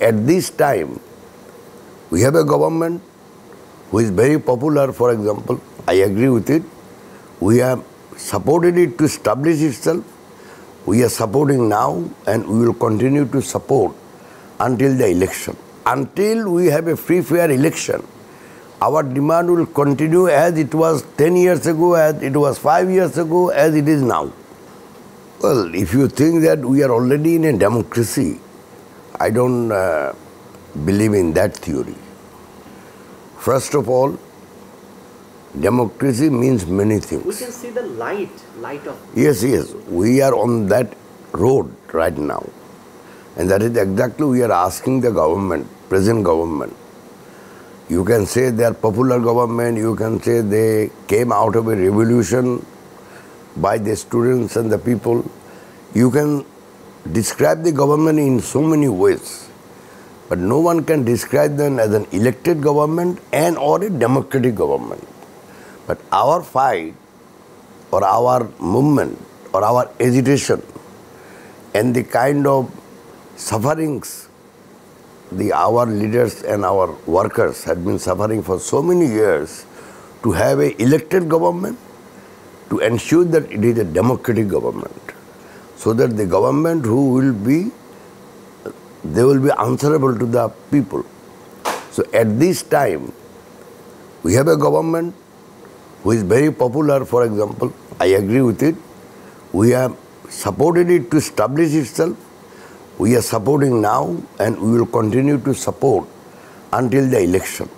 at this time, we have a government who is very popular, for example. I agree with it. We have supported it to establish itself. We are supporting now and we will continue to support until the election. Until we have a free, fair election, our demand will continue as it was 10 years ago, as it was 5 years ago, as it is now. Well, if you think that we are already in a democracy, I don't believe in that theory. First of all, democracy means many things. We can see the light of... Yes, we are on that road right now. And that is exactly we are asking the government, present government. You can say they are popular government, you can say they came out of a revolution by the students and the people. You can describe the government in so many ways. But no one can describe them as an elected government and or a democratic government. But our fight or our movement or our agitation and the kind of sufferings our leaders and our workers have been suffering for so many years to have an elected government, to ensure that it is a democratic government, so that the government they will be answerable to the people. So at this time, we have a government who is very popular, for example. I agree with it. We have supported it to establish itself. We are supporting now and we will continue to support until the election.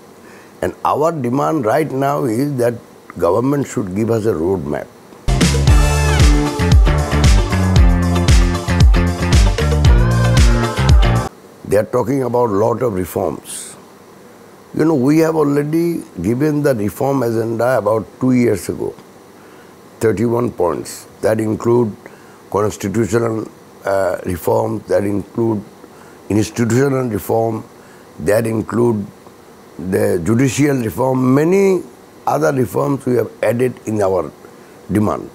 And our demand right now is that government should give us a roadmap. They are talking about a lot of reforms. You know, we have already given the reform agenda about 2 years ago, 31 points. That include constitutional reform, that include institutional reform, that include the judicial reform, many other reforms we have added in our demand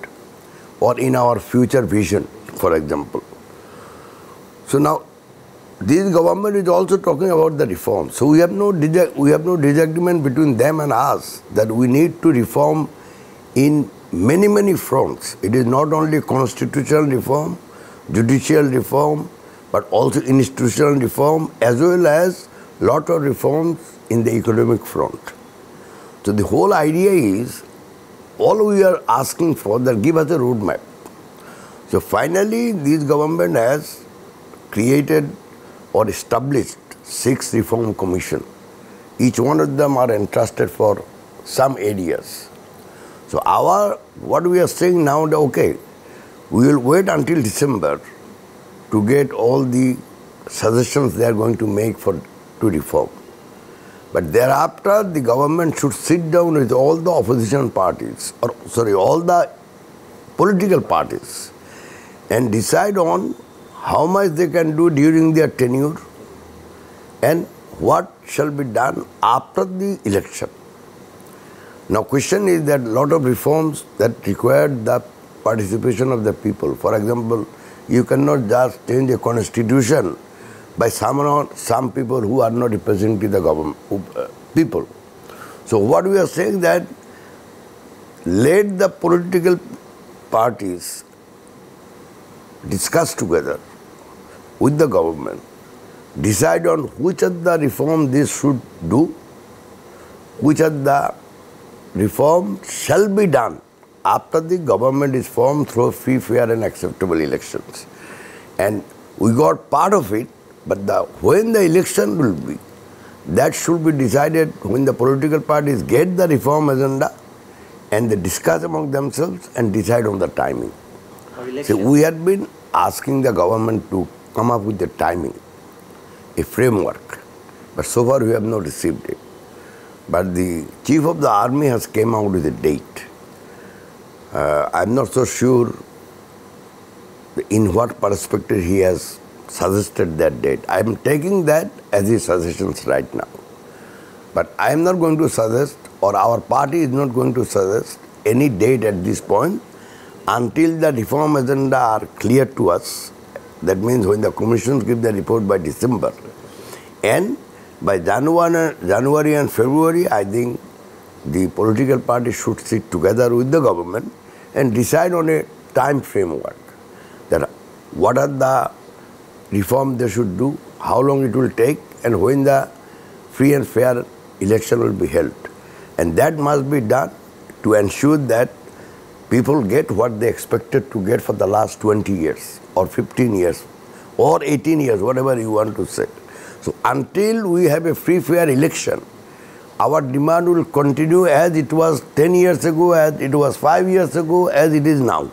or in our future vision, for example. So now, this government is also talking about the reform. So we have no disagreement between them and us that we need to reform in many, many fronts. It is not only constitutional reform, judicial reform, but also institutional reform, as well as lot of reforms in the economic front. So the whole idea is, all we are asking for, that give us a roadmap. So finally, this government has created or established 6 reform commission. Each one of them are entrusted for some areas. So what we are saying now, okay, we will wait until December to get all the suggestions they are going to make to reform. But thereafter, the government should sit down with all the opposition parties, all the political parties, and decide on how much they can do during their tenure and what shall be done after the election. Now, question is that a lot of reforms that require the participation of the people. For example, you cannot just change a constitution by some people who are not representing the government people. So what we are saying that let the political parties discuss together with the government, decide on which of the reform they should do, which of the reform shall be done after the government is formed through free, fair and acceptable elections. And we got part of it, but when the election will be, that should be decided when the political parties get the reform agenda and they discuss among themselves and decide on the timing. So we had been asking the government to come up with the timing, a framework, but so far we have not received it. But the Chief of the Army has came out with a date. I'm not so sure in what perspective he has suggested that date. I'm taking that as his suggestions right now. But I am not going to suggest, or our party is not going to suggest any date at this point until the reform agenda are clear to us. That means when the commissions give the report by December, And by January and February, I think the political parties should sit together with the government and decide on a time framework that what are the reforms they should do, how long it will take, and when the free and fair election will be held. And that must be done to ensure that people get what they expected to get for the last 20 years or 15 years or 18 years, whatever you want to say. So until we have a free, fair election, our demand will continue as it was 10 years ago, as it was 5 years ago, as it is now.